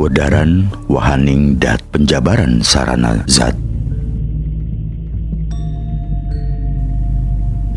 wedaran wahaning dat penjabaran sarana zat.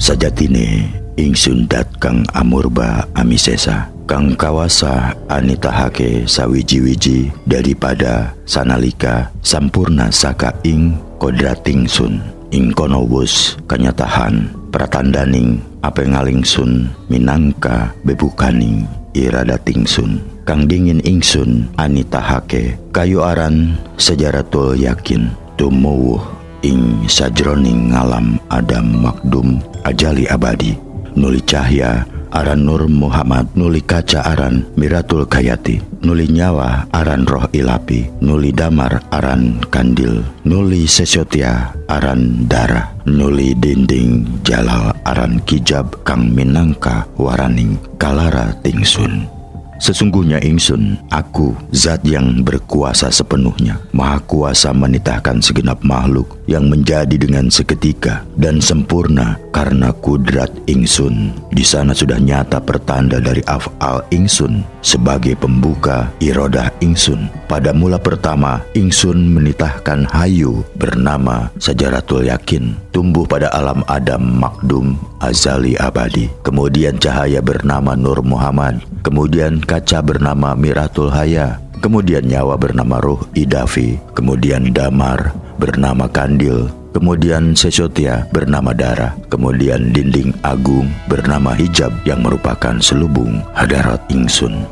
Sajatine ingsun dat kang amurba amisesa, kang kawasa anitahake sawiji-wiji daripada sanalika sampurna saka ing kodratingsun. Ing kono wus kanyatahan pratandaning apengalingsun minangka bebukaning iradatingsun. Kang dingin ingsun anitahake kayu aran sejaratul yakin tumuwuh ing sajroning ngalam Adam makdum ajali abadi. Nuli cahya aran Nur Muhammad, nuli kaca aran Miratul Kayati, nuli nyawa aran Roh Ilapi, nuli damar aran Kandil, nuli sesotya aran Darah, nuli dinding jalal aran Kijab kang minangka waraning kalara tingsun. Sesungguhnya ingsun, aku zat yang berkuasa sepenuhnya, maha kuasa menitahkan segenap makhluk yang menjadi dengan seketika dan sempurna karena kudrat ingsun. Di sana sudah nyata pertanda dari af'al ingsun sebagai pembuka irodah ingsun. Pada mula pertama, ingsun menitahkan hayu bernama Sajaratul Yakin, tumbuh pada alam Adam makdum azali abadi. Kemudian cahaya bernama Nur Muhammad, kemudian kaca bernama Miratul Haya, kemudian nyawa bernama Ruh Idafi, kemudian damar bernama Kandil, kemudian sesotya bernama Darah, kemudian dinding agung bernama Hijab yang merupakan selubung hadarat ingsun.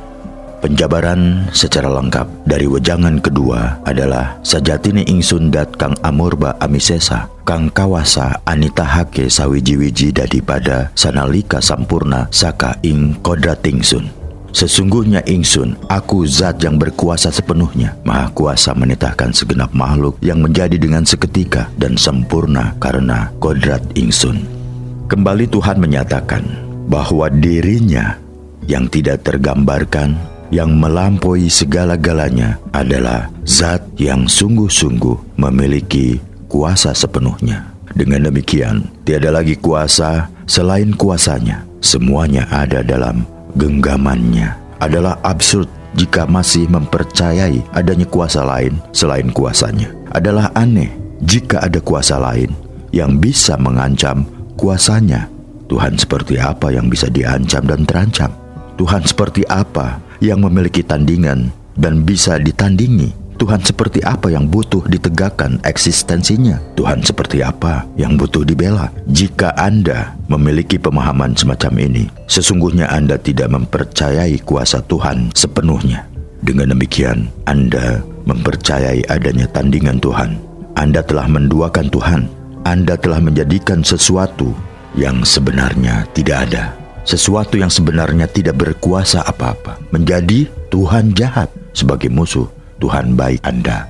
Penjabaran secara lengkap dari wejangan kedua adalah sajatine ingsun dat kang amurba amisesa, kang kawasa anitahake sawiji-wiji daripada sanalika sampurna saka ing kodratingsun. Sesungguhnya ingsun, aku zat yang berkuasa sepenuhnya, maha kuasa menitahkan segenap makhluk yang menjadi dengan seketika dan sempurna karena kodrat ingsun. Kembali Tuhan menyatakan bahwa dirinya yang tidak tergambarkan, yang melampaui segala-galanya adalah zat yang sungguh-sungguh memiliki kuasa sepenuhnya. Dengan demikian, tiada lagi kuasa selain kuasanya. Semuanya ada dalam genggamannya. Adalah absurd jika masih mempercayai adanya kuasa lain selain kuasanya. Adalah aneh jika ada kuasa lain yang bisa mengancam kuasanya. Tuhan seperti apa yang bisa diancam dan terancam? Tuhan seperti apa yang memiliki tandingan dan bisa ditandingi? Tuhan seperti apa yang butuh ditegakkan eksistensinya? Tuhan seperti apa yang butuh dibela? Jika Anda memiliki pemahaman semacam ini, sesungguhnya Anda tidak mempercayai kuasa Tuhan sepenuhnya. Dengan demikian, Anda mempercayai adanya tandingan Tuhan. Anda telah menduakan Tuhan. Anda telah menjadikan sesuatu yang sebenarnya tidak ada, sesuatu yang sebenarnya tidak berkuasa apa-apa, menjadi Tuhan jahat sebagai musuh Tuhan baik Anda.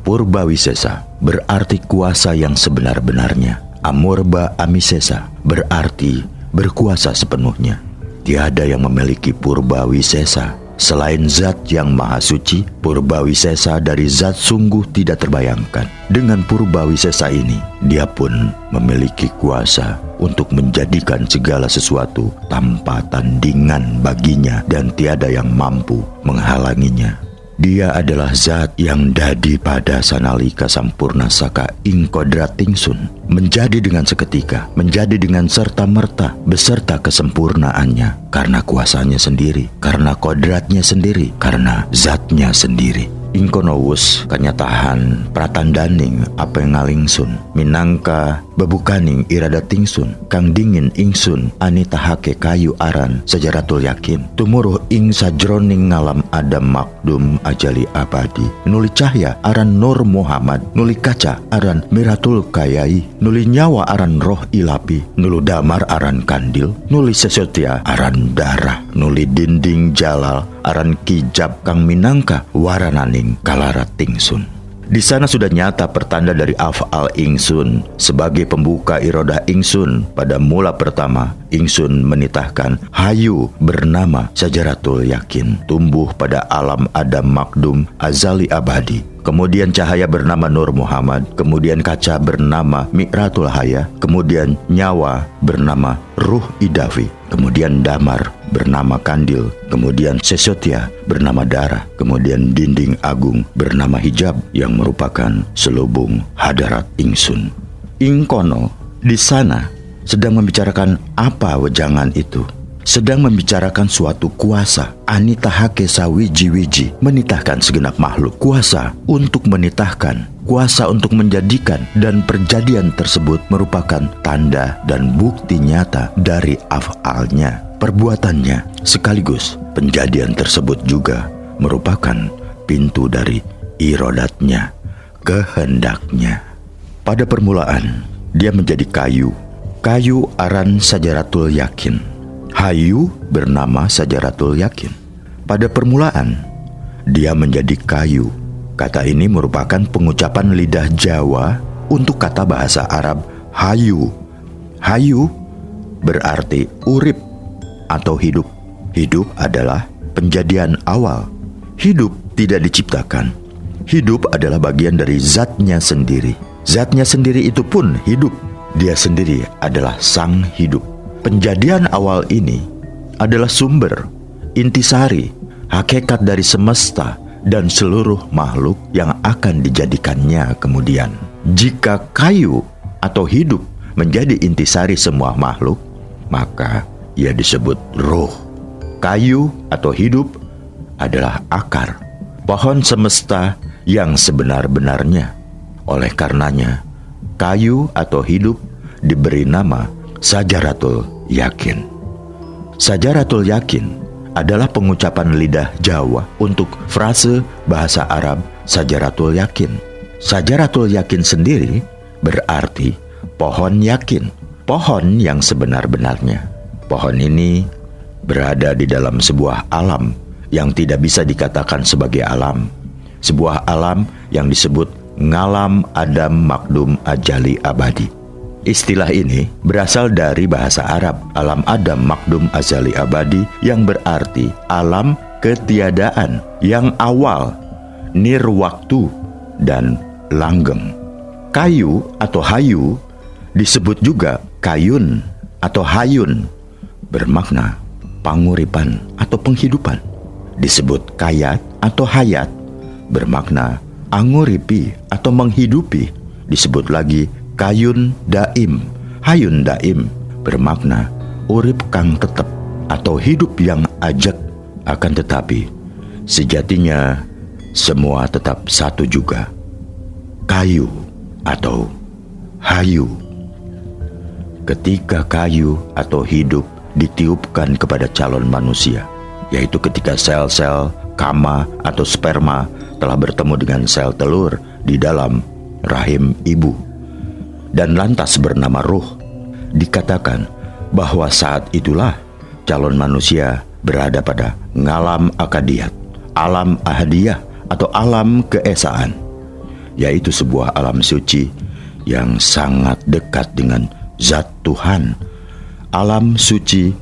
Purba wisesa berarti kuasa yang sebenar-benarnya. Amurba amisesa berarti berkuasa sepenuhnya. Tiada yang memiliki purba wisesa selain zat yang maha suci. Purba wisesa dari zat sungguh tidak terbayangkan. Dengan purba wisesa ini, dia pun memiliki kuasa untuk menjadikan segala sesuatu tanpa tandingan baginya dan tiada yang mampu menghalanginya. Dia adalah zat yang dadi pada sanalika sampurna saka ing kodratingsun, menjadi dengan seketika, menjadi dengan serta-merta beserta kesempurnaannya, karena kuasanya sendiri, karena kodratnya sendiri, karena zatnya sendiri. Ingkonowus kanyatahan pratandaning apengalingsun minangka bebukaning iradatingsun, kang dingin ingsun anitahake kayu aran Sajaratul Yakin tumuruh ing sajroning ngalam Adam makdum ajali abadi. Nuli cahya aran Nur Muhammad, nuli kaca aran Miratul Kayai, nuli nyawa aran Roh Ilapi, nulu damar aran Kandil, nuli sesotya aran Darah, nuli dinding jalal aran Kijab kang minangka warananing kalara tingsun. Di sana sudah nyata pertanda dari af'al ingsun sebagai pembuka irodah ingsun. Pada mula pertama, ingsun menitahkan hayu bernama Sajaratul Yakin, tumbuh pada alam Adam makdum azali abadi. kemudian cahaya bernama Nur Muhammad, kemudian kaca bernama Mi'ratul Haya, kemudian nyawa bernama Ruh Idafi, kemudian damar bernama kandil, kemudian sesotya bernama darah, kemudian dinding agung bernama hijab yang merupakan selubung hadarat ingsun. Ingkono di sana sedang membicarakan apa wejangan itu? Sedang membicarakan suatu kuasa. Anitahake sawiji-wiji, menitahkan segenap makhluk. Kuasa untuk menitahkan, kuasa untuk menjadikan, dan perjadian tersebut merupakan tanda dan bukti nyata dari af'alnya, perbuatannya. Sekaligus penjadian tersebut juga merupakan pintu dari irodatnya, kehendaknya. Pada permulaan, dia menjadi kayu. Kayu aran Sajaratul Yakin. Hayu bernama Sajaratul Yakin. Pada permulaan, dia menjadi kayu. Kata ini merupakan pengucapan lidah Jawa untuk kata bahasa Arab hayu. Hayu berarti urip atau hidup. Hidup adalah penjadian awal. Hidup tidak diciptakan. Hidup adalah bagian dari zatnya sendiri. Zatnya sendiri itu pun hidup. Dia sendiri adalah sang hidup. Penjadian awal ini adalah sumber, intisari, hakikat dari semesta dan seluruh makhluk yang akan dijadikannya kemudian. Jika kayu atau hidup menjadi intisari semua makhluk, maka ia disebut roh. Kayu atau hidup adalah akar, pohon semesta yang sebenar-benarnya. Oleh karenanya, kayu atau hidup diberi nama Sajaratul Yakin. Sajaratul Yakin adalah pengucapan lidah Jawa untuk frase bahasa Arab Sajaratul Yakin. Sajaratul Yakin sendiri berarti pohon yakin, pohon yang sebenar-benarnya. Pohon ini berada di dalam sebuah alam yang tidak bisa dikatakan sebagai alam. Sebuah alam yang disebut ngalam adam makdum ajali abadi. Istilah ini berasal dari bahasa Arab alam adam makdum azali abadi yang berarti alam ketiadaan yang awal, nirwaktu, dan langgeng. Kayu atau hayu disebut juga kayun atau hayun, bermakna panguripan atau penghidupan. Disebut kayat atau hayat, bermakna anguripi atau menghidupi. Disebut lagi kayun daim, hayun daim, bermakna urip kang tetep atau hidup yang ajak. Akan tetapi sejatinya semua tetap satu juga, kayu atau hayu. Ketika kayu atau hidup ditiupkan kepada calon manusia, yaitu ketika sel-sel kama atau sperma telah bertemu dengan sel telur di dalam rahim ibu dan lantas bernama ruh, dikatakan bahwa saat itulah calon manusia berada pada ngalam akadiyat, alam ahadiyah atau alam keesaan, yaitu sebuah alam suci yang sangat dekat dengan zat Tuhan. Alam suci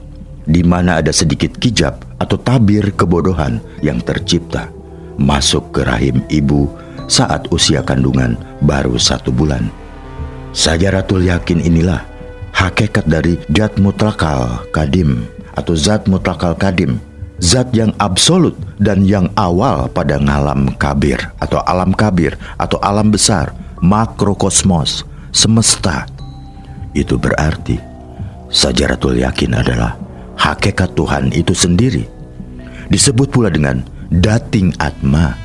di mana ada sedikit kijab atau tabir kebodohan yang tercipta masuk ke rahim ibu saat usia kandungan baru 1 bulan. Sajaratul Yakin inilah hakikat dari zat mutlakal kadim atau zat mutlakal kadim, zat yang absolut dan yang awal pada ngalam kabir atau alam besar, makrokosmos, semesta. Itu berarti Sajaratul Yakin adalah hakikat Tuhan itu sendiri. Disebut pula dengan dating atma,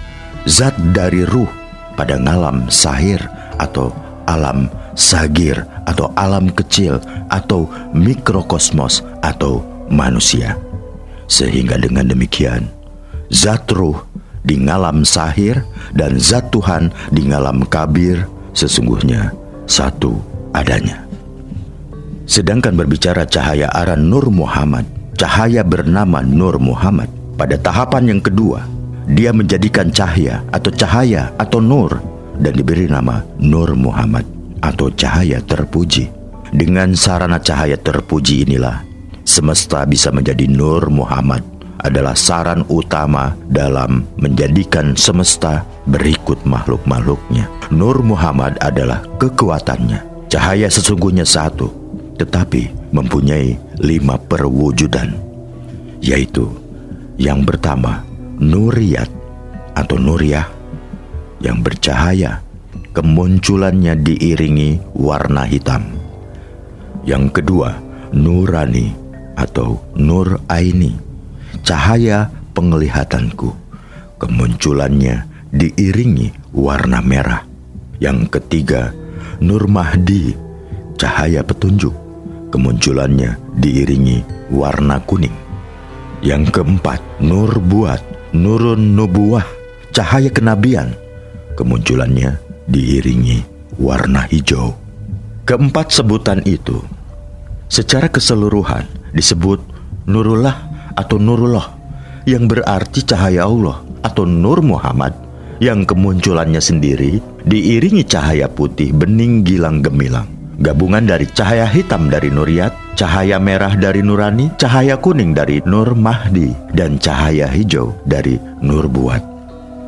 zat dari ruh pada ngalam sahir atau alam sagir atau alam kecil atau mikrokosmos atau manusia. Sehingga dengan demikian zat ruh di ngalam sahir dan zat Tuhan di ngalam kabir sesungguhnya satu adanya. Sedangkan berbicara cahaya aran Nur Muhammad, cahaya bernama Nur Muhammad, pada tahapan yang kedua dia menjadikan cahaya atau nur dan diberi nama Nur Muhammad atau cahaya terpuji. Dengan sarana cahaya terpuji inilah semesta bisa menjadi Nur Muhammad adalah saran utama dalam menjadikan semesta berikut makhluk-makhluknya. Nur Muhammad adalah kekuatannya. Cahaya sesungguhnya satu, tetapi mempunyai 5 perwujudan, yaitu yang pertama, Nuriyat atau Nuriyah, yang bercahaya, kemunculannya diiringi warna hitam. Yang kedua, Nurani atau Nur Aini, cahaya penglihatanku, kemunculannya diiringi warna merah. Yang ketiga, Nur Mahdi, cahaya petunjuk, kemunculannya diiringi warna kuning. Yang keempat, Nur Buat, Nurun Nubuwah, cahaya kenabian, kemunculannya diiringi warna hijau. Keempat sebutan itu secara keseluruhan disebut Nurullah atau Nurullah, yang berarti cahaya Allah, atau Nur Muhammad yang kemunculannya sendiri diiringi cahaya putih bening gilang gemilang, gabungan dari cahaya hitam dari Nuriyat, cahaya merah dari Nurani, cahaya kuning dari Nur Mahdi, dan cahaya hijau dari Nur Buat.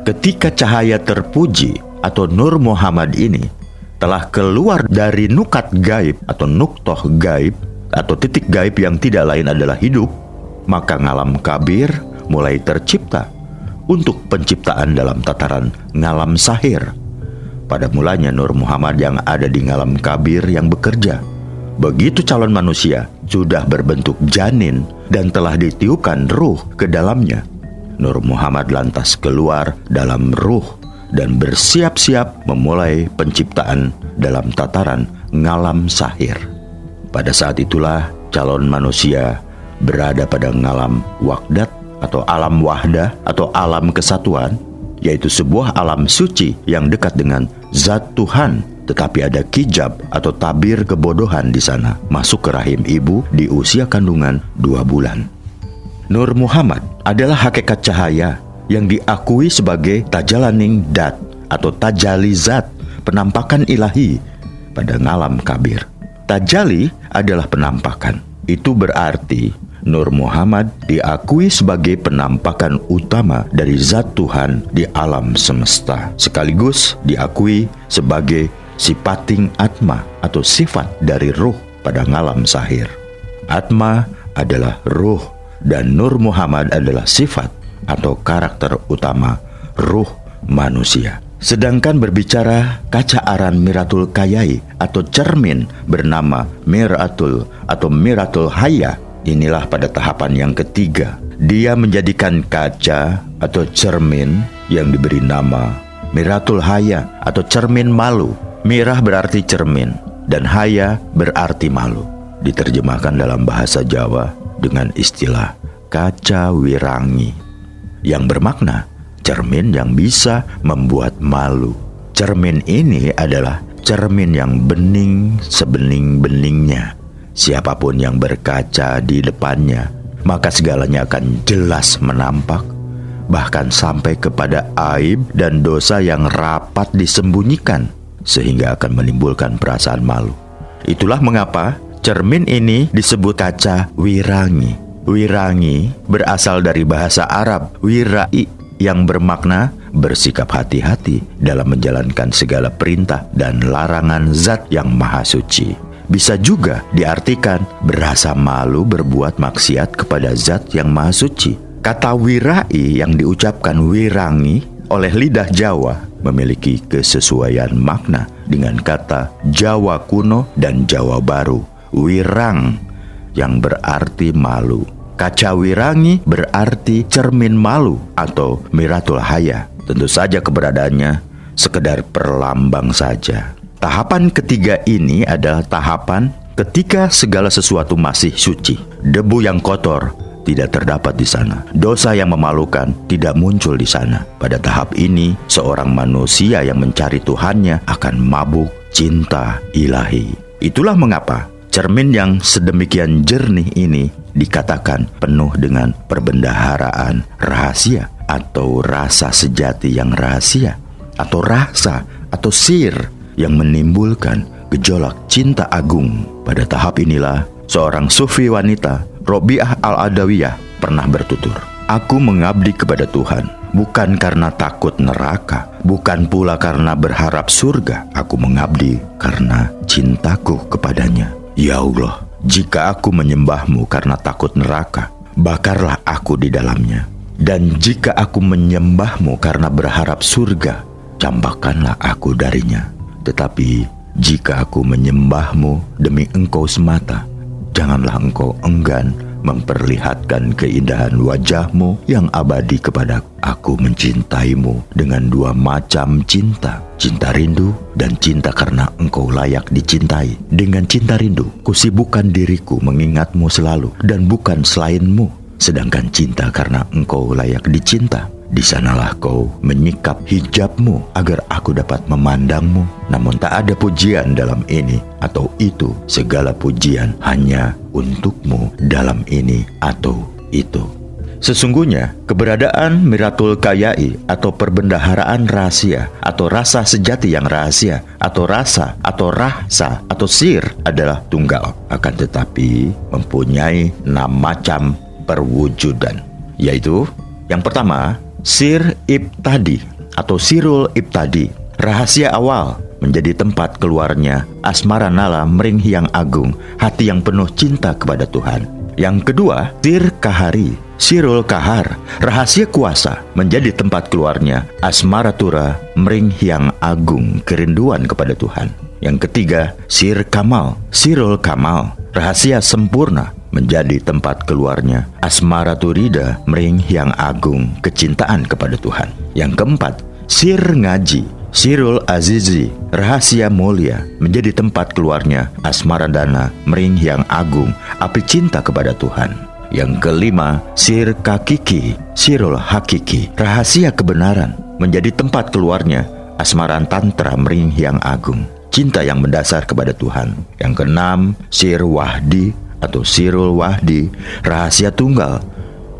Ketika cahaya terpuji atau Nur Muhammad ini telah keluar dari nukat gaib atau nuktoh gaib atau titik gaib yang tidak lain adalah hidup, maka ngalam kabir mulai tercipta untuk penciptaan dalam tataran ngalam sahir. Pada mulanya Nur Muhammad yang ada di ngalam kabir yang bekerja. Begitu calon manusia sudah berbentuk janin dan telah ditiupkan ruh ke dalamnya, Nur Muhammad lantas keluar dalam ruh dan bersiap-siap memulai penciptaan dalam tataran ngalam sahir. Pada saat itulah calon manusia berada pada ngalam wahdat atau alam wahdah atau alam kesatuan, yaitu sebuah alam suci yang dekat dengan zat Tuhan, tetapi ada kijab atau tabir kebodohan di sana, masuk ke rahim ibu di usia kandungan 2 bulan. Nur Muhammad adalah hakikat cahaya yang diakui sebagai tajalaning dat atau tajali zat, penampakan ilahi pada ngalam kabir. Tajali adalah penampakan. Itu berarti Nur Muhammad diakui sebagai penampakan utama dari zat Tuhan di alam semesta, sekaligus diakui sebagai sifating atma atau sifat dari ruh pada ngalam sahir. Atma adalah ruh dan Nur Muhammad adalah sifat atau karakter utama ruh manusia. Sedangkan berbicara kaca aran Miratul Kayai atau cermin bernama Miratul atau Miratul Haya, inilah pada tahapan yang ketiga. Dia menjadikan kaca atau cermin yang diberi nama Miratul Haya atau cermin malu. Mirah berarti cermin dan haya berarti malu. Diterjemahkan dalam bahasa Jawa dengan istilah kaca wirangi, yang bermakna cermin yang bisa membuat malu. Cermin ini adalah cermin yang bening sebening-beningnya. Siapapun yang berkaca di depannya, maka segalanya akan jelas menampak, bahkan sampai kepada aib dan dosa yang rapat disembunyikan, sehingga akan menimbulkan perasaan malu. Itulah mengapa cermin ini disebut kaca wirangi. Wirangi berasal dari bahasa Arab wirai, yang bermakna bersikap hati-hati dalam menjalankan segala perintah dan larangan zat yang maha suci. Bisa juga diartikan berasa malu berbuat maksiat kepada zat yang maha suci. Kata wirai yang diucapkan wirangi oleh lidah Jawa memiliki kesesuaian makna dengan kata Jawa kuno dan Jawa baru, wirang, yang berarti malu. Kaca wirangi berarti cermin malu atau Miratul Haya. Tentu saja keberadaannya sekedar perlambang saja. Tahapan ketiga ini adalah tahapan ketika segala sesuatu masih suci. Debu yang kotor tidak terdapat di sana. Dosa yang memalukan tidak muncul di sana. Pada tahap ini, seorang manusia yang mencari Tuhannya akan mabuk cinta ilahi. Itulah mengapa cermin yang sedemikian jernih ini dikatakan penuh dengan perbendaharaan rahasia atau rasa sejati yang rahasia, atau rasa atau sir yang menimbulkan gejolak cinta agung. Pada tahap inilah seorang sufi wanita, Robiah Al-Adawiyah, pernah bertutur, Aku mengabdi kepada Tuhan, bukan karena takut neraka, bukan pula karena berharap surga. Aku mengabdi karena cintaku kepadanya. Ya Allah, jika aku menyembah-Mu karena takut neraka, bakarlah aku di dalamnya. Dan jika aku menyembah-Mu karena berharap surga, campakkanlah aku darinya. Tetapi jika aku menyembah-Mu demi Engkau semata, janganlah Engkau enggan memperlihatkan keindahan wajah-Mu yang abadi kepada aku. Mencintai-Mu dengan dua macam cinta, cinta rindu dan cinta karena Engkau layak dicintai. Dengan cinta rindu, kusibukkan diriku mengingat-Mu selalu dan bukan selain-Mu. Sedangkan cinta karena Engkau layak dicinta, di sanalah Kau menyikap hijab-Mu agar aku dapat memandang-Mu. Namun tak ada pujian dalam ini atau itu, segala pujian hanya untuk-Mu dalam ini atau itu. Sesungguhnya keberadaan Miratul Kayai atau perbendaharaan rahasia atau rasa sejati yang rahasia atau rasa atau rahsa atau sir adalah tunggal, akan tetapi mempunyai 6 macam perwujudan, yaitu yang pertama, sir ibtadi atau sirul ibtadi, rahasia awal menjadi tempat keluarnya asmara nala mering yang agung, hati yang penuh cinta kepada Tuhan. Yang kedua, sir kahari, sirul kahar, rahasia kuasa menjadi tempat keluarnya asmara tura mering yang agung, kerinduan kepada Tuhan. Yang ketiga, sir kamal, sirul kamal, rahasia sempurna menjadi tempat keluarnya asmara turida mering yang agung, kecintaan kepada Tuhan. Yang keempat, sir ngaji, sirul azizi, rahasia mulia menjadi tempat keluarnya asmara dana mering yang agung, api cinta kepada Tuhan. Yang kelima, sir kakiki, sirul hakiki, rahasia kebenaran menjadi tempat keluarnya asmaran tantra mering yang agung, cinta yang mendasar kepada Tuhan. Yang keenam, sir wahdi atau sirul wahdi, rahasia tunggal,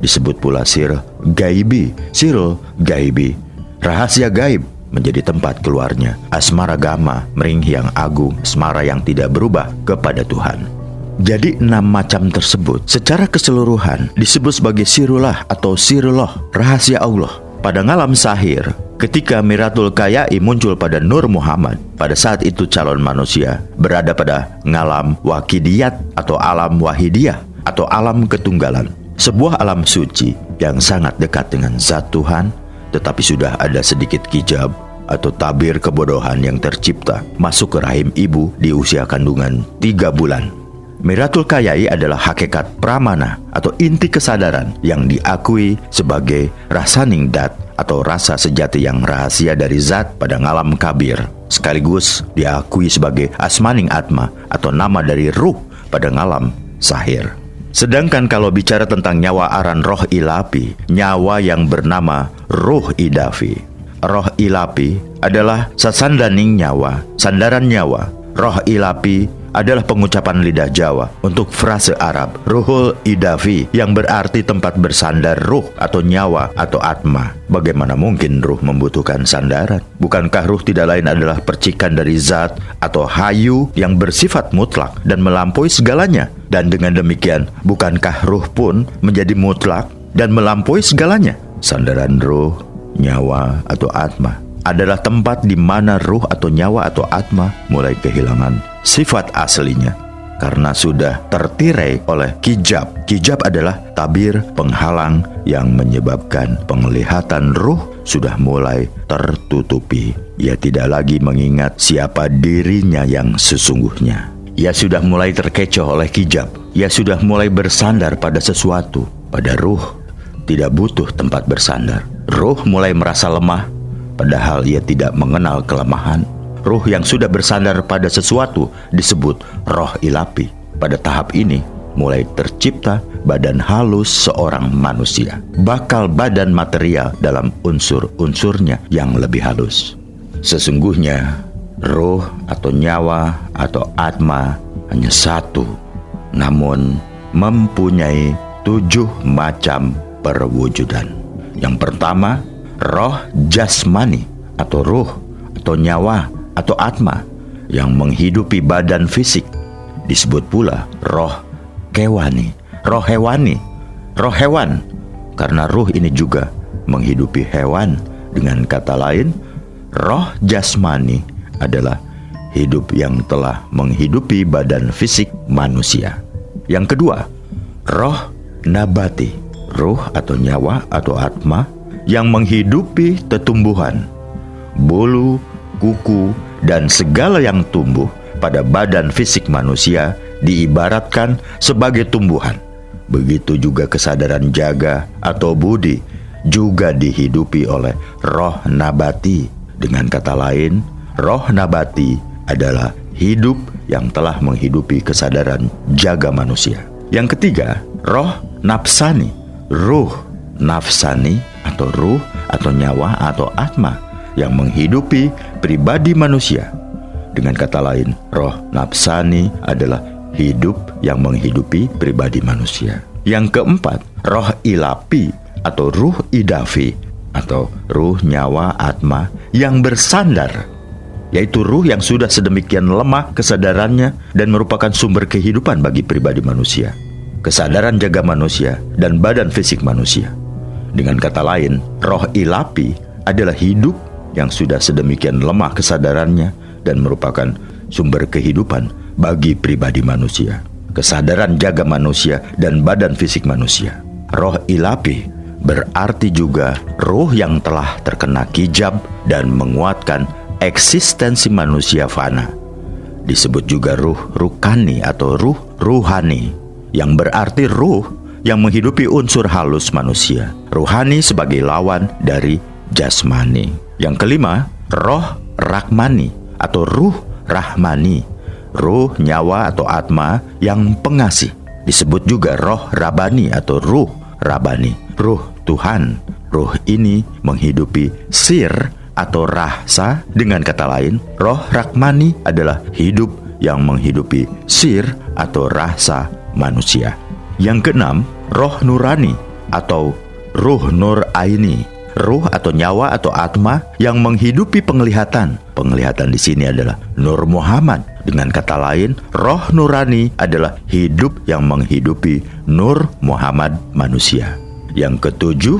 disebut pula sir gaibi, sirul gaibi, rahasia gaib menjadi tempat keluarnya asmara gama mering yang agung, asmara yang tidak berubah kepada Tuhan. Jadi 6 macam tersebut secara keseluruhan disebut sebagai sirullah atau sirullah, rahasia Allah. Pada ngalam sahir, ketika Miratul Kayai muncul pada Nur Muhammad, pada saat itu calon manusia berada pada ngalam wakidiyat atau alam wahidiyah atau alam ketunggalan, sebuah alam suci yang sangat dekat dengan zat Tuhan, tetapi sudah ada sedikit hijab atau tabir kebodohan yang tercipta masuk ke rahim ibu di usia kandungan 3 bulan. Miratul Kayai adalah hakikat pramana atau inti kesadaran yang diakui sebagai rasaning dat atau rasa sejati yang rahasia dari zat pada ngalam kabir, sekaligus diakui sebagai asmaning atma atau nama dari ruh pada ngalam sahir. Sedangkan kalau bicara tentang nyawa aran roh ilapi, nyawa yang bernama ruh idafi, roh ilapi adalah sasandaning nyawa, sandaran nyawa. Roh ilapi adalah pengucapan lidah Jawa untuk frase Arab ruhul idafi yang berarti tempat bersandar ruh atau nyawa atau atma. Bagaimana mungkin ruh membutuhkan sandaran? Bukankah ruh tidak lain adalah percikan dari zat atau hayu yang bersifat mutlak dan melampaui segalanya? Dan dengan demikian, bukankah ruh pun menjadi mutlak dan melampaui segalanya? Sandaran ruh, nyawa atau atma adalah tempat di mana ruh atau nyawa atau atma mulai kehilangan sifat aslinya karena sudah tertirai oleh hijab. Hijab adalah tabir penghalang yang menyebabkan penglihatan ruh sudah mulai tertutupi. Ia tidak lagi mengingat siapa dirinya yang sesungguhnya. Ia sudah mulai terkecoh oleh hijab. Ia sudah mulai bersandar pada sesuatu. Pada ruh tidak butuh tempat bersandar. Ruh mulai merasa lemah, padahal ia tidak mengenal kelemahan. Ruh yang sudah bersandar pada sesuatu disebut roh ilapi. Pada tahap ini mulai tercipta badan halus seorang manusia, bakal badan material dalam unsur-unsurnya yang lebih halus. Sesungguhnya roh atau nyawa atau atma hanya satu, namun mempunyai 7 macam perwujudan. Yang pertama, roh jasmani atau ruh atau nyawa atau atma yang menghidupi badan fisik, disebut pula roh kewani, roh hewani, roh hewan, karena ruh ini juga menghidupi hewan. Dengan kata lain, roh jasmani adalah hidup yang telah menghidupi badan fisik manusia. Yang kedua, roh nabati, ruh atau nyawa atau atma yang menghidupi tetumbuhan, bulu, kuku, dan segala yang tumbuh pada badan fisik manusia diibaratkan sebagai tumbuhan. Begitu juga kesadaran jaga atau budi juga dihidupi oleh roh nabati. Dengan kata lain, roh nabati adalah hidup yang telah menghidupi kesadaran jaga manusia. Yang ketiga, roh nafsani, ruh nafsani atau ruh atau nyawa atau atma yang menghidupi pribadi manusia. Dengan kata lain, roh nafsani adalah hidup yang menghidupi pribadi manusia. Yang keempat, roh ilapi atau ruh idafi atau ruh nyawa atma yang bersandar, yaitu ruh yang sudah sedemikian lemah kesadarannya dan merupakan sumber kehidupan bagi pribadi manusia, kesadaran jaga manusia, dan badan fisik manusia. Dengan kata lain, roh ilapi adalah hidup yang sudah sedemikian lemah kesadarannya dan merupakan sumber kehidupan bagi pribadi manusia, kesadaran jaga manusia, dan badan fisik manusia. Roh ilapi berarti juga ruh yang telah terkena kijab dan menguatkan eksistensi manusia fana. Disebut juga ruh rukani atau ruh ruhani, yang berarti ruh yang menghidupi unsur halus manusia. Ruhani sebagai lawan dari jasmani. Yang kelima, roh rahmani atau ruh rahmani, ruh nyawa atau atma yang pengasih. Disebut juga roh rabani atau ruh rabani, ruh Tuhan. Ruh ini menghidupi sir atau rasa. Dengan kata lain, roh rahmani adalah hidup yang menghidupi sir atau rasa manusia. Yang keenam, roh nurani atau ruh nur aini, ruh atau nyawa atau atma yang menghidupi penglihatan. Penglihatan di sini adalah Nur Muhammad. Dengan kata lain, roh nurani adalah hidup yang menghidupi Nur Muhammad manusia. Yang ketujuh,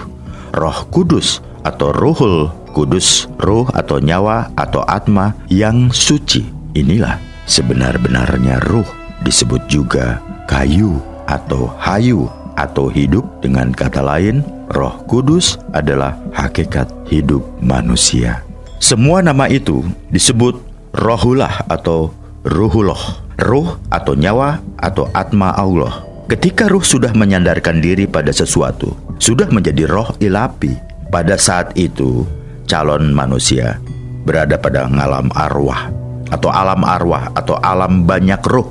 roh kudus atau ruhul kudus, ruh atau nyawa atau atma yang suci. Inilah sebenar-benarnya ruh. Disebut juga kayu atau hayu atau hidup. Dengan kata lain, roh kudus adalah hakikat hidup manusia. Semua nama itu disebut rohullah atau ruhullah, ruh atau nyawa atau atma Allah. Ketika ruh sudah menyandarkan diri pada sesuatu, sudah menjadi roh ilapi, pada saat itu calon manusia berada pada alam arwah atau alam banyak ruh,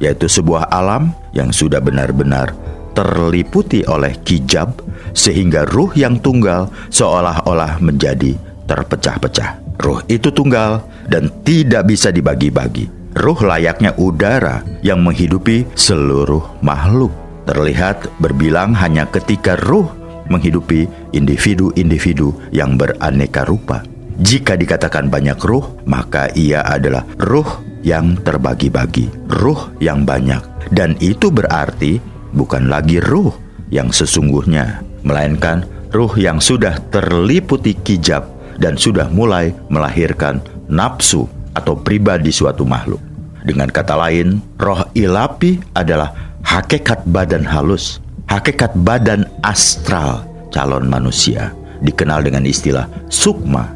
yaitu sebuah alam yang sudah benar-benar terliputi oleh kijab, sehingga ruh yang tunggal seolah-olah menjadi terpecah-pecah. Ruh itu tunggal dan tidak bisa dibagi-bagi. Ruh layaknya udara yang menghidupi seluruh makhluk. Terlihat berbilang hanya ketika ruh menghidupi individu-individu yang beraneka rupa. Jika dikatakan banyak ruh, maka ia adalah ruh yang terbagi-bagi, ruh yang banyak. Dan itu berarti bukan lagi ruh yang sesungguhnya, melainkan ruh yang sudah terliputi kijab dan sudah mulai melahirkan nafsu atau pribadi suatu makhluk. Dengan kata lain, roh ilapi adalah hakikat badan halus, hakikat badan astral calon manusia, dikenal dengan istilah sukma,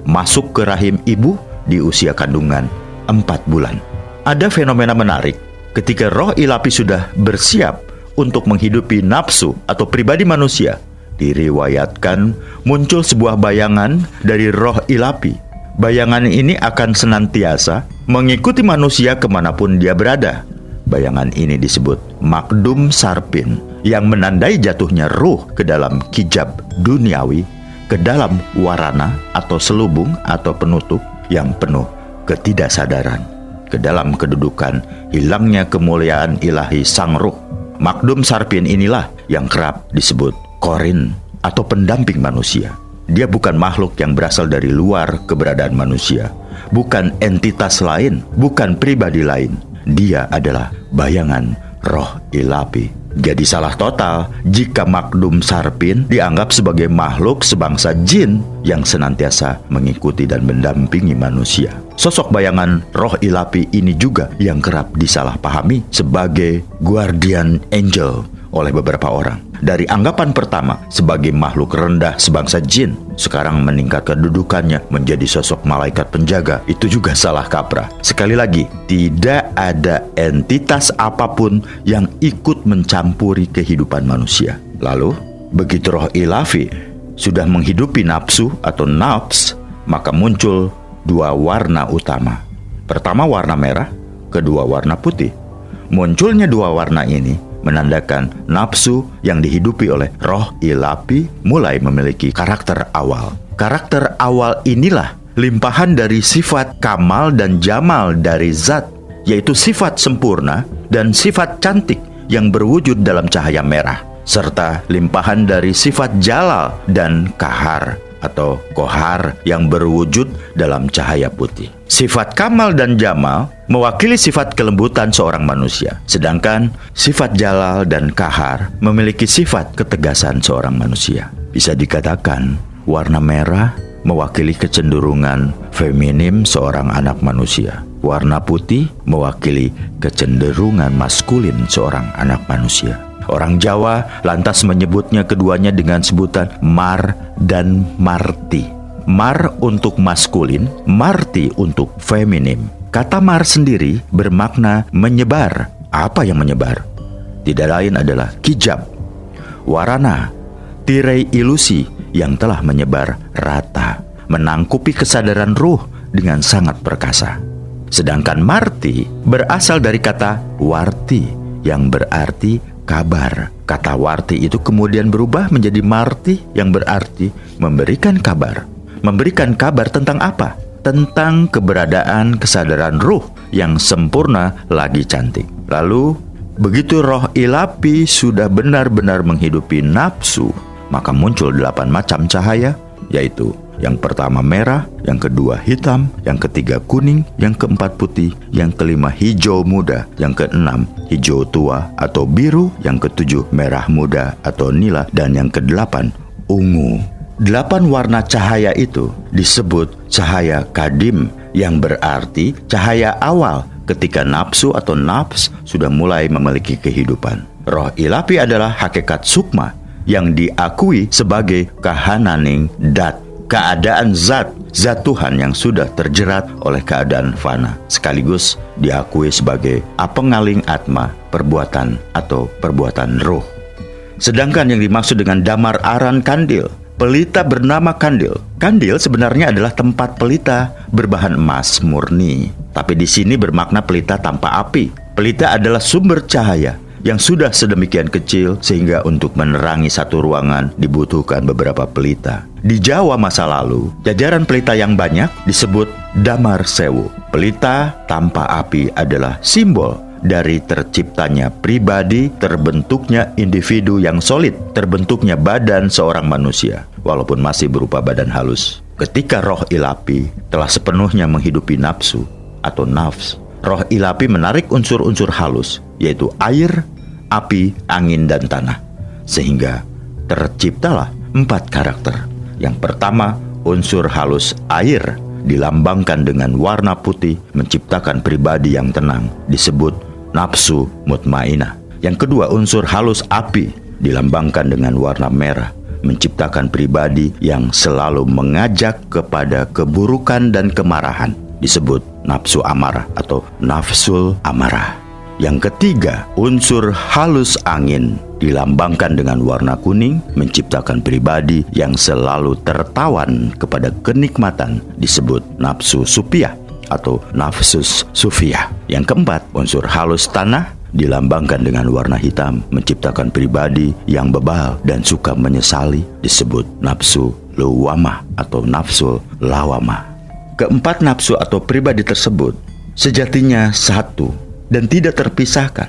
masuk ke rahim ibu di usia kandungan 4 bulan. Ada fenomena menarik ketika roh ilapi sudah bersiap untuk menghidupi nafsu atau pribadi manusia. Diriwayatkan muncul sebuah bayangan dari roh ilapi. Bayangan ini akan senantiasa mengikuti manusia kemanapun dia berada. Bayangan ini disebut makdum sarpin, yang menandai jatuhnya ruh ke dalam kijab duniawi, ke dalam warana atau selubung atau penutup yang penuh ketidaksadaran, ke dalam kedudukan hilangnya kemuliaan ilahi sang ruh. Makdum sarpin inilah yang kerap disebut korin atau pendamping manusia. Dia bukan makhluk yang berasal dari luar keberadaan manusia, bukan entitas lain, bukan pribadi lain. Dia adalah bayangan roh ilapi. Jadi salah total jika Magdum Sarpin dianggap sebagai makhluk sebangsa jin yang senantiasa mengikuti dan mendampingi manusia. Sosok bayangan roh ilapi ini juga yang kerap disalahpahami sebagai guardian angel oleh beberapa orang. Dari anggapan pertama sebagai makhluk rendah sebangsa jin, sekarang meningkat kedudukannya menjadi sosok malaikat penjaga. Itu juga salah kaprah. Sekali lagi, tidak ada entitas apapun yang ikut mencampuri kehidupan manusia. Lalu, begitu roh ilafi sudah menghidupi nafsu atau nafs, maka muncul dua warna utama. Pertama warna merah, kedua warna putih. Munculnya dua warna ini menandakan nafsu yang dihidupi oleh roh ilapi mulai memiliki karakter awal. Karakter awal inilah limpahan dari sifat kamal dan jamal dari zat, yaitu sifat sempurna dan sifat cantik yang berwujud dalam cahaya merah, serta limpahan dari sifat jalal dan kahar atau kohar yang berwujud dalam cahaya putih. Sifat kamal dan jamal mewakili sifat kelembutan seorang manusia, sedangkan sifat jalal dan kahar memiliki sifat ketegasan seorang manusia. Bisa dikatakan warna merah mewakili kecenderungan feminim seorang anak manusia. Warna putih mewakili kecenderungan maskulin seorang anak manusia. Orang Jawa lantas menyebutnya keduanya dengan sebutan mar dan marti. Mar untuk maskulin, marti untuk feminim. Kata mar sendiri bermakna menyebar. Apa yang menyebar? Tidak lain adalah kijab, warana, tirai ilusi yang telah menyebar rata, menangkupi kesadaran ruh dengan sangat perkasa. Sedangkan marti berasal dari kata warti yang berarti kabar. Kata warti itu kemudian berubah menjadi marti yang berarti memberikan kabar. Memberikan kabar tentang apa? Tentang keberadaan kesadaran ruh yang sempurna lagi cantik. Lalu, begitu roh ilapi sudah benar-benar menghidupi nafsu, maka muncul 8 macam cahaya, yaitu yang pertama merah, yang kedua hitam, yang ketiga kuning, yang keempat putih, yang kelima hijau muda, yang keenam hijau tua atau biru, yang ketujuh merah muda atau nila, dan yang kedelapan ungu. 8 warna cahaya itu disebut cahaya kadim, yang berarti cahaya awal ketika nafsu atau nafs sudah mulai memiliki kehidupan. Roh ilapi adalah hakikat sukma yang diakui sebagai kahananing dat, keadaan zat Tuhan yang sudah terjerat oleh keadaan fana, sekaligus diakui sebagai apengaling atma, perbuatan atau perbuatan roh. Sedangkan yang dimaksud dengan damar aran kandil, pelita bernama kandil. Kandil sebenarnya adalah tempat pelita berbahan emas murni, tapi di sini bermakna pelita tanpa api. Pelita adalah sumber cahaya yang sudah sedemikian kecil sehingga untuk menerangi satu ruangan dibutuhkan beberapa pelita. Di Jawa masa lalu, jajaran pelita yang banyak disebut damar sewu. Pelita tanpa api adalah simbol dari terciptanya pribadi, terbentuknya individu yang solid, terbentuknya badan seorang manusia, walaupun masih berupa badan halus. Ketika roh ilapi telah sepenuhnya menghidupi nafsu atau nafs, roh ilapi menarik unsur-unsur halus, yaitu air, api, angin, dan tanah, sehingga terciptalah 4 karakter. Yang pertama, unsur halus air dilambangkan dengan warna putih, menciptakan pribadi yang tenang, disebut nafsu mutmainah. Yang kedua, unsur halus api dilambangkan dengan warna merah, menciptakan pribadi yang selalu mengajak kepada keburukan dan kemarahan, disebut nafsu amarah atau nafsul amarah. Yang ketiga, unsur halus angin dilambangkan dengan warna kuning, menciptakan pribadi yang selalu tertawan kepada kenikmatan, disebut nafsu supiah atau nafsus sufiah. Yang keempat, unsur halus tanah dilambangkan dengan warna hitam, menciptakan pribadi yang bebal dan suka menyesali, disebut nafsu luwamah atau nafsul lawamah. Keempat nafsu atau pribadi tersebut sejatinya satu dan tidak terpisahkan,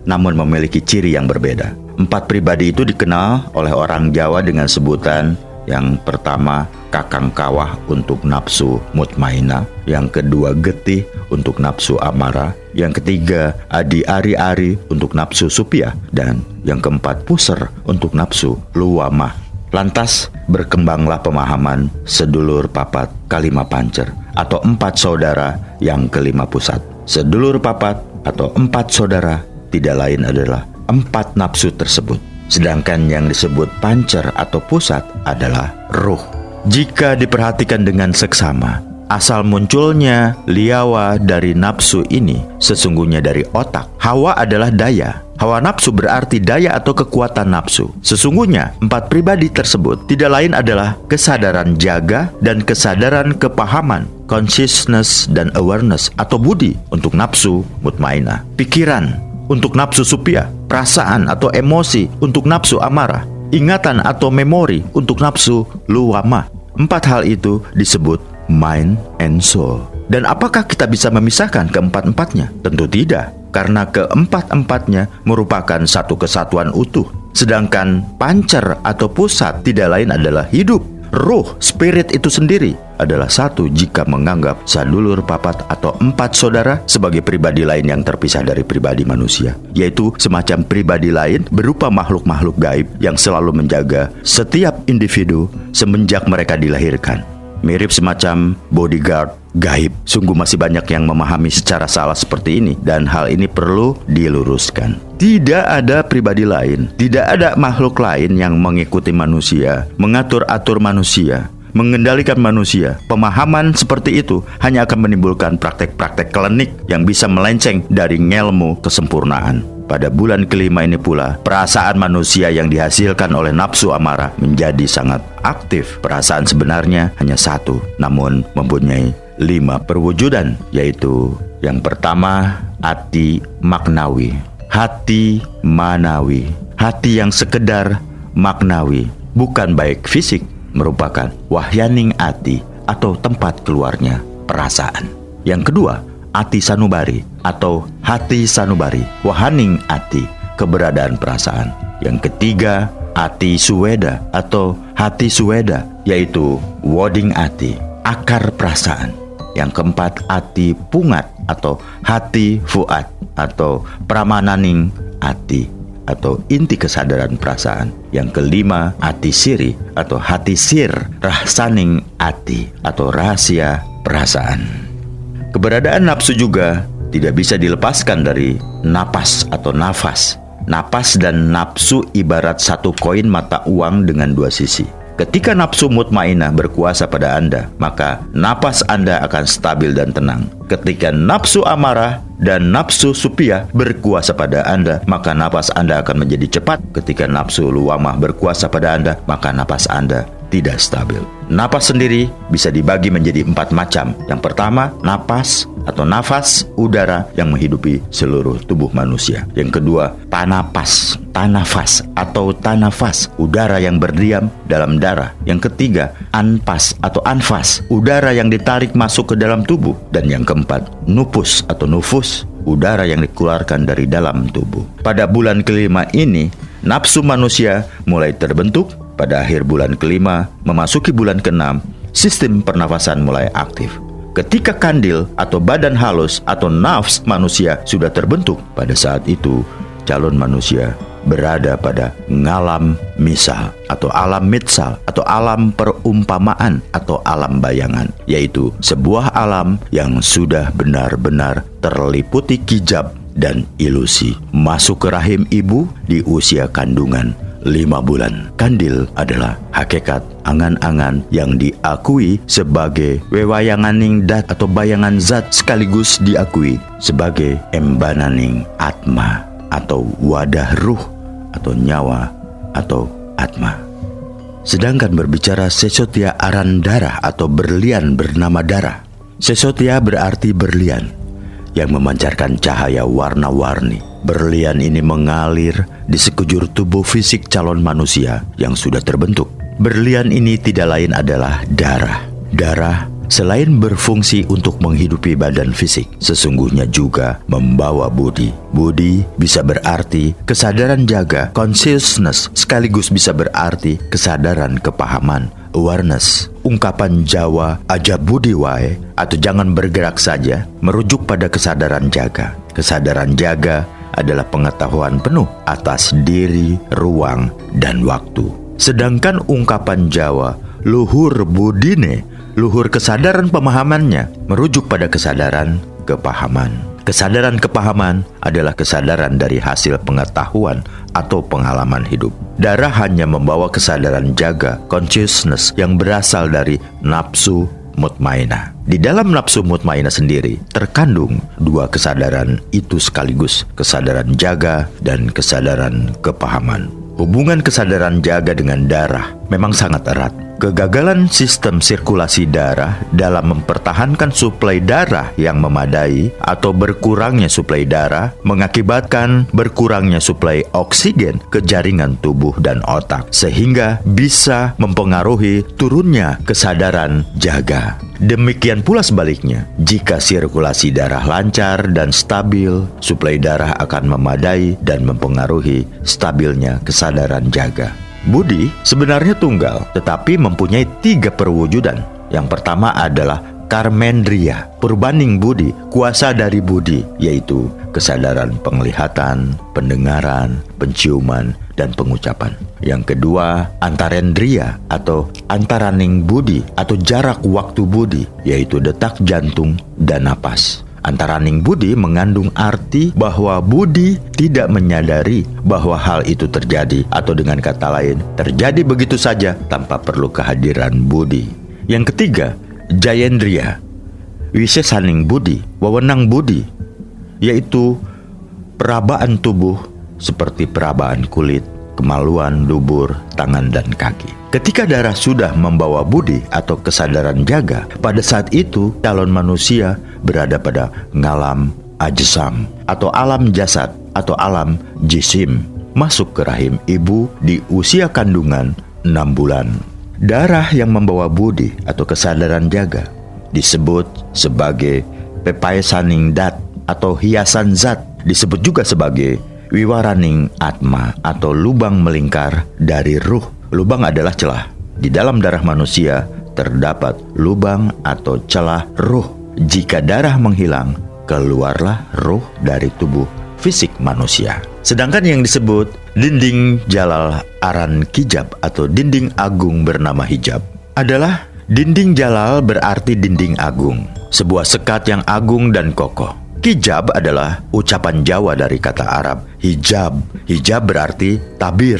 namun memiliki ciri yang berbeda. 4 pribadi itu dikenal oleh orang Jawa dengan sebutan Yang pertama, kakang kawah untuk nafsu mutmainah. Yang kedua, getih untuk nafsu amarah. Yang ketiga, adi ari-ari untuk nafsu supia. Dan yang keempat, puser untuk nafsu luwamah. Lantas berkembanglah pemahaman sedulur papat kalima pancer atau 4 saudara yang kelima pusat. Sedulur papat atau 4 saudara tidak lain adalah 4 nafsu tersebut. Sedangkan yang disebut pancer atau pusat adalah ruh. Jika diperhatikan dengan seksama, asal munculnya liawa dari nafsu ini sesungguhnya dari otak. Hawa adalah daya. Hawa nafsu berarti daya atau kekuatan nafsu. Sesungguhnya 4 pribadi tersebut tidak lain adalah kesadaran jaga dan kesadaran kepahaman, consciousness dan awareness atau budi untuk nafsu mutmainah, pikiran untuk nafsu supia, perasaan atau emosi untuk nafsu amarah, ingatan atau memori untuk nafsu luwamah. 4 hal itu disebut mind and soul. Dan apakah kita bisa memisahkan keempat-empatnya? Tentu tidak, karena keempat-empatnya merupakan satu kesatuan utuh. Sedangkan pancer atau pusat tidak lain adalah hidup. Ruh, spirit itu sendiri adalah satu jika menganggap sadulur papat atau 4 saudara sebagai pribadi lain yang terpisah dari pribadi manusia, yaitu semacam pribadi lain berupa makhluk-makhluk gaib yang selalu menjaga setiap individu semenjak mereka dilahirkan. Mirip semacam bodyguard gaib. Sungguh masih banyak yang memahami secara salah seperti ini, dan hal ini perlu diluruskan. Tidak ada pribadi lain, tidak ada makhluk lain yang mengikuti manusia, mengatur-atur manusia, mengendalikan manusia. Pemahaman seperti itu hanya akan menimbulkan praktek-praktek klinik yang bisa melenceng dari ngelmu kesempurnaan. Pada bulan kelima ini pula, perasaan manusia yang dihasilkan oleh nafsu amarah menjadi sangat aktif. Perasaan sebenarnya hanya satu, namun mempunyai 5 perwujudan, yaitu yang pertama, hati maknawi, hati manawi. Hati yang sekedar maknawi, bukan baik fisik, merupakan wahyaning hati atau tempat keluarnya perasaan. Yang kedua, hati sanubari atau hati sanubari, wahaning hati, keberadaan perasaan. Yang ketiga, hati suweda atau hati suweda, yaitu woding hati, akar perasaan. Yang keempat, hati pungat atau hati fuad atau pramananing hati atau inti kesadaran perasaan. Yang kelima, hati siri atau hati sir, rahsaning hati atau rahasia perasaan. Keberadaan nafsu juga tidak bisa dilepaskan dari napas atau nafas. Napas dan nafsu ibarat satu koin mata uang dengan 2 sisi. Ketika nafsu mutmainah berkuasa pada Anda, maka napas Anda akan stabil dan tenang. Ketika nafsu amarah dan nafsu supia berkuasa pada Anda, maka napas Anda akan menjadi cepat. Ketika nafsu luwamah berkuasa pada Anda, maka napas Anda tidak stabil. Napas sendiri bisa dibagi menjadi 4 macam. Yang pertama, napas atau nafas udara yang menghidupi seluruh tubuh manusia. Yang kedua, tanafas atau tanafas, udara yang berdiam dalam darah. Yang ketiga, anpas atau anfas, udara yang ditarik masuk ke dalam tubuh. Dan yang keempat, nupus atau nufus, udara yang dikeluarkan dari dalam tubuh. Pada bulan kelima ini, nafsu manusia mulai terbentuk. Pada akhir bulan kelima, memasuki bulan keenam, sistem pernafasan mulai aktif. Ketika kandil atau badan halus atau nafs manusia sudah terbentuk, pada saat itu calon manusia berada pada ngalam misal atau alam mitsal atau alam perumpamaan atau alam bayangan, yaitu sebuah alam yang sudah benar-benar terliputi hijab dan ilusi. Masuk ke rahim ibu di usia kandungan 5 bulan. Kandil adalah hakikat angan-angan yang diakui sebagai wewayanganing dat atau bayangan zat, sekaligus diakui sebagai embananing atma atau wadah ruh atau nyawa atau atma. Sedangkan berbicara sesotia aran darah atau berlian bernama darah. Sesotia berarti berlian yang memancarkan cahaya warna-warni. Berlian ini mengalir di sekujur tubuh fisik calon manusia yang sudah terbentuk. Berlian ini tidak lain adalah darah. Darah selain berfungsi untuk menghidupi badan fisik, sesungguhnya juga membawa budi. Budi bisa berarti kesadaran jaga, consciousness, sekaligus bisa berarti kesadaran kepahaman, awareness. Ungkapan Jawa aja budi wae atau jangan bergerak saja merujuk pada kesadaran jaga. Kesadaran jaga adalah pengetahuan penuh atas diri, ruang, dan waktu. Sedangkan ungkapan Jawa luhur budine, luhur kesadaran pemahamannya, merujuk pada kesadaran kepahaman. Kesadaran kepahaman adalah kesadaran dari hasil pengetahuan atau pengalaman hidup. Darah hanya membawa kesadaran jaga, consciousness, yang berasal dari nafsu mutmainah. Di dalam nafsu mutmainah sendiri terkandung dua kesadaran itu sekaligus, kesadaran jaga dan kesadaran kepahaman. Hubungan kesadaran jaga dengan darah memang sangat erat. Kegagalan sistem sirkulasi darah dalam mempertahankan suplai darah yang memadai atau berkurangnya suplai darah mengakibatkan berkurangnya suplai oksigen ke jaringan tubuh dan otak, sehingga bisa mempengaruhi turunnya kesadaran jaga. Demikian pula sebaliknya, jika sirkulasi darah lancar dan stabil, suplai darah akan memadai dan mempengaruhi stabilnya kesadaran jaga. Budi sebenarnya tunggal, tetapi mempunyai 3 perwujudan. Yang pertama adalah karmendriya, purbaning budi, kuasa dari budi, yaitu kesadaran penglihatan, pendengaran, penciuman, dan pengucapan. Yang kedua, antarendriya atau antaraning budi atau jarak waktu budi, yaitu detak jantung dan napas. Antaraning budi mengandung arti bahwa budi tidak menyadari bahwa hal itu terjadi, atau dengan kata lain, terjadi begitu saja tanpa perlu kehadiran budi. Yang ketiga, jayendriya, wisesaning budi, wewenang budi, yaitu perabaan tubuh seperti perabaan kulit, kemaluan, dubur, tangan, dan kaki. Ketika darah sudah membawa budi atau kesadaran jaga, pada saat itu calon manusia berada pada ngalam ajsam atau alam jasad atau alam jisim, masuk ke rahim ibu di usia kandungan 6 bulan. Darah yang membawa budi atau kesadaran jaga disebut sebagai pepaesaning dat atau hiasan zat, disebut juga sebagai wiwaraning atma atau lubang melingkar dari ruh. Lubang adalah celah. Di dalam darah manusia terdapat lubang atau celah ruh. Jika darah menghilang, keluarlah ruh dari tubuh fisik manusia. Sedangkan yang disebut dinding jalal aran kijab atau dinding agung bernama hijab adalah dinding jalal berarti dinding agung, sebuah sekat yang agung dan kokoh. Kijab adalah ucapan Jawa dari kata Arab hijab. Hijab berarti tabir.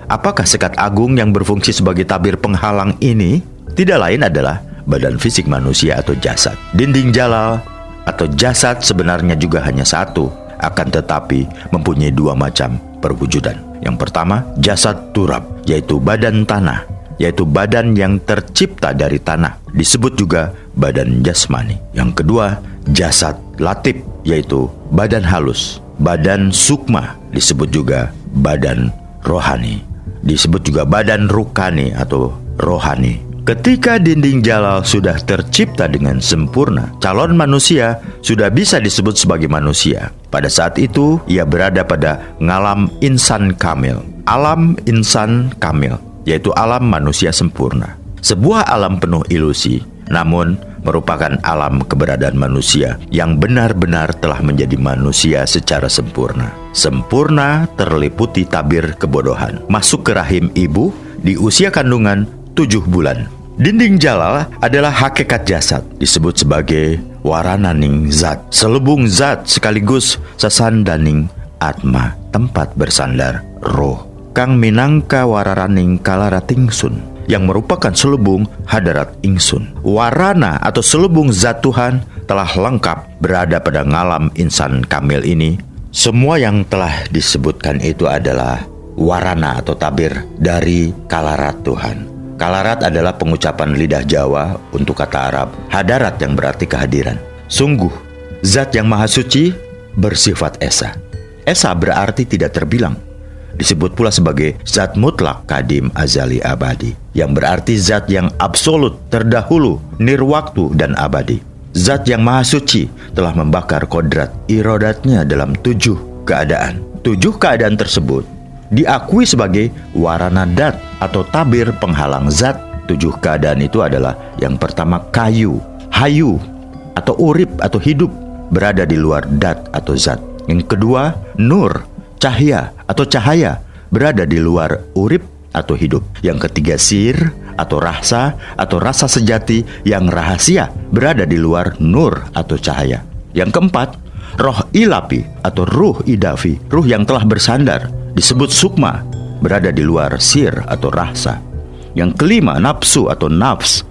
Apakah sekat agung yang berfungsi sebagai tabir penghalang ini? Tidak lain adalah badan fisik manusia atau jasad. Dinding jalal atau jasad sebenarnya juga hanya satu, akan tetapi mempunyai 2 macam perwujudan. Yang pertama, jasad turab, yaitu badan tanah, yaitu badan yang tercipta dari tanah, disebut juga badan jasmani. Yang kedua, jasad latif, yaitu badan halus, badan sukma, disebut juga badan rohani, disebut juga badan rukani atau rohani. Ketika dinding jalal sudah tercipta dengan sempurna, calon manusia sudah bisa disebut sebagai manusia. Pada saat itu, ia berada pada ngalam insan kamil, alam insan kamil, yaitu alam manusia sempurna. Sebuah alam penuh ilusi, namun merupakan alam keberadaan manusia yang benar-benar telah menjadi manusia secara sempurna. Sempurna terliputi tabir kebodohan. Masuk ke rahim ibu di usia kandungan 7 bulan. Dinding jalal adalah hakikat jasad, disebut sebagai warananing zat, selubung zat sekaligus sasandaning atma, tempat bersandar roh. Kang minangka wararaning kalaratingsun, yang merupakan selubung hadarat ingsun. Warana atau selubung zat Tuhan telah lengkap berada pada ngalam insan kamil ini. Semua yang telah disebutkan itu adalah warana atau tabir dari kalarat Tuhan. Kalarat adalah pengucapan lidah Jawa untuk kata Arab hadarat yang berarti kehadiran. Sungguh, zat yang maha suci bersifat esa. Esa berarti tidak terbilang. disebut pula sebagai zat mutlak kadim azali abadi, yang berarti zat yang absolut, terdahulu, nirwaktu dan abadi. Zat yang maha suci telah membakar kodrat irodatnya dalam 7 keadaan. 7 keadaan tersebut diakui sebagai warana dat atau tabir penghalang zat. 7 keadaan itu adalah yang pertama kayu, hayu atau urip atau hidup, berada di luar dat atau zat. Yang kedua nur, cahaya atau cahaya, berada di luar urip atau hidup. Yang ketiga sir atau rasa sejati yang rahasia, berada di luar nur atau cahaya. Yang keempat roh ilapi atau ruh idafi, ruh yang telah bersandar, disebut sukma, berada di luar sir atau rasa. Yang kelima nafsu atau nafs,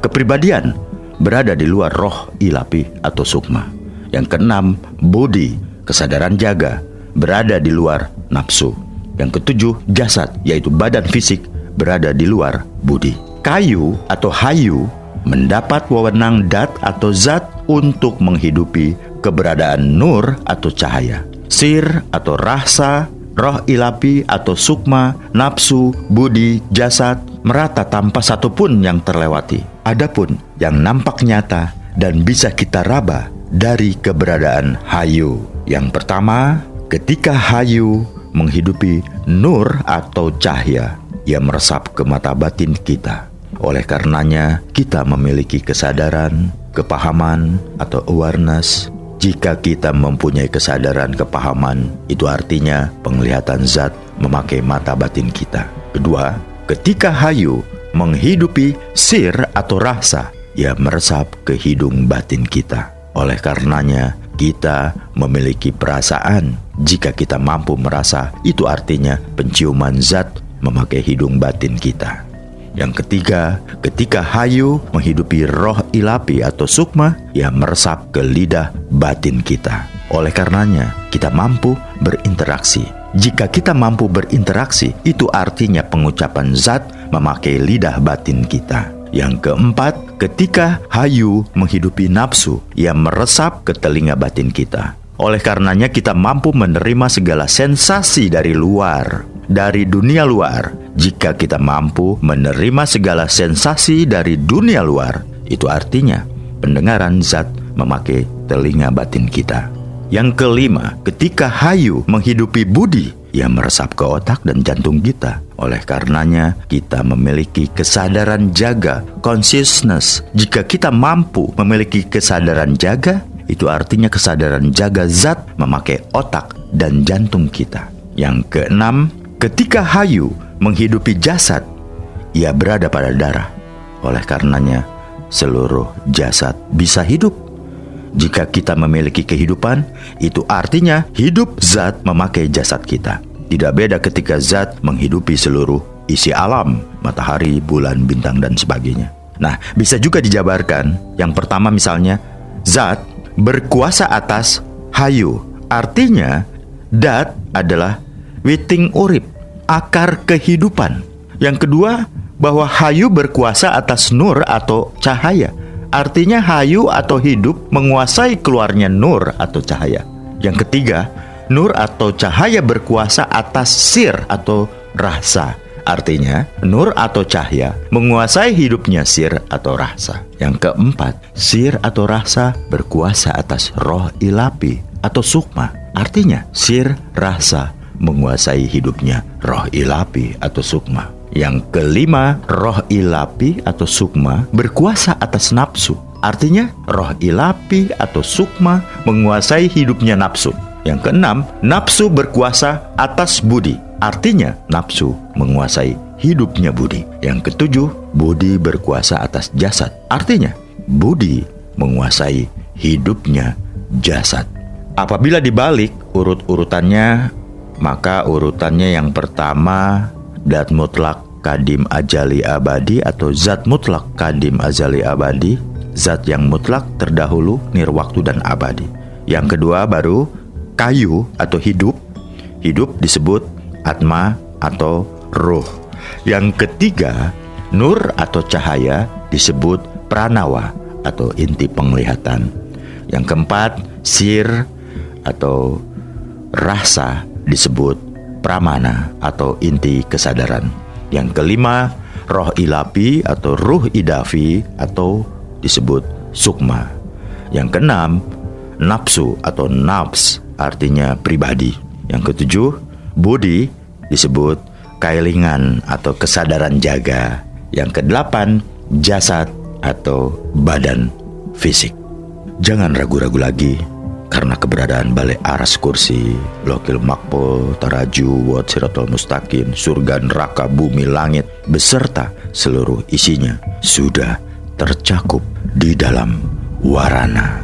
kepribadian, berada di luar roh ilapi atau sukma. Yang keenam budi, kesadaran jaga, berada di luar nafsu. Yang ketujuh jasad, yaitu badan fisik, berada di luar budi. Kayu atau hayu mendapat wewenang dat atau zat untuk menghidupi keberadaan nur atau cahaya. Sir atau rasa, roh ilapi atau sukma, nafsu, budi, jasad merata tanpa satupun yang terlewati. Adapun yang nampak nyata dan bisa kita raba dari keberadaan hayu. Yang pertama, ketika hayu menghidupi nur atau cahaya, ia meresap ke mata batin kita. Oleh karenanya, kita memiliki kesadaran, kepahaman, atau awareness. Jika kita mempunyai kesadaran kepahaman, itu artinya penglihatan zat memakai mata batin kita. Kedua, ketika hayu menghidupi sir atau rasa, ia meresap ke hidung batin kita. Oleh karenanya, kita memiliki perasaan. Jika kita mampu merasa, itu artinya penciuman zat memakai hidung batin kita. Yang ketiga, ketika hayu menghidupi roh ilapi atau sukma, ia meresap ke lidah batin kita. Oleh karenanya, kita mampu berinteraksi. Jika kita mampu berinteraksi, itu artinya pengucapan zat memakai lidah batin kita. Yang keempat, ketika hayu menghidupi nafsu, ia meresap ke telinga batin kita. Oleh karenanya kita mampu menerima segala sensasi dari luar, dari dunia luar. Jika kita mampu menerima segala sensasi dari dunia luar, itu artinya pendengaran zat memakai telinga batin kita. Yang kelima, ketika hayu menghidupi budi, ia meresap ke otak dan jantung kita. Oleh karenanya, kita memiliki kesadaran jaga, consciousness. Jika kita mampu memiliki kesadaran jaga, itu artinya kesadaran jaga zat memakai otak dan jantung kita. Yang keenam, ketika hayu menghidupi jasad, ia berada pada darah. Oleh karenanya, seluruh jasad bisa hidup. Jika kita memiliki kehidupan, itu artinya hidup zat memakai jasad kita. Tidak beda ketika zat menghidupi seluruh isi alam, matahari, bulan, bintang, dan sebagainya. Nah, bisa juga dijabarkan. Yang pertama misalnya, zat berkuasa atas hayu. Artinya, dat adalah witing urip, akar kehidupan. Yang kedua, bahwa hayu berkuasa atas nur atau cahaya. Artinya hayu atau hidup menguasai keluarnya nur atau cahaya. Yang ketiga, nur atau cahaya berkuasa atas sir atau rasa. Artinya, nur atau cahaya menguasai hidupnya sir atau rasa. Yang keempat, sir atau rasa berkuasa atas roh ilapi atau sukma. Artinya, sir, rasa menguasai hidupnya roh ilapi atau sukma. Yang kelima, roh ilapi atau sukma berkuasa atas nafsu. Artinya, roh ilapi atau sukma menguasai hidupnya nafsu. Yang keenam, nafsu berkuasa atas budi. Artinya, nafsu menguasai hidupnya budi. Yang ketujuh, budi berkuasa atas jasad. Artinya, budi menguasai hidupnya jasad. Apabila dibalik urut-urutannya, maka urutannya yang pertama, dat mutlak kadim ajali abadi atau zat mutlak kadim azali abadi, zat yang mutlak terdahulu, nirwaktu, dan abadi. Yang kedua baru kayu atau hidup. Hidup disebut atma atau ruh. Yang ketiga, nur atau cahaya disebut pranawa atau inti penglihatan. Yang keempat, sir atau rasa disebut pramana atau inti kesadaran. Yang kelima, roh ilapi atau ruh idafi atau disebut sukma. Yang keenam, nafsu atau nafs artinya pribadi. Yang ketujuh, budi disebut kailingan atau kesadaran jaga. Yang kedelapan, jasad atau badan fisik. Jangan ragu-ragu lagi, karena keberadaan balik aras kursi, lokil makpul, taraju, wat siratul mustaqim, surga, neraka, bumi, langit, beserta seluruh isinya sudah tercakup di dalam warana.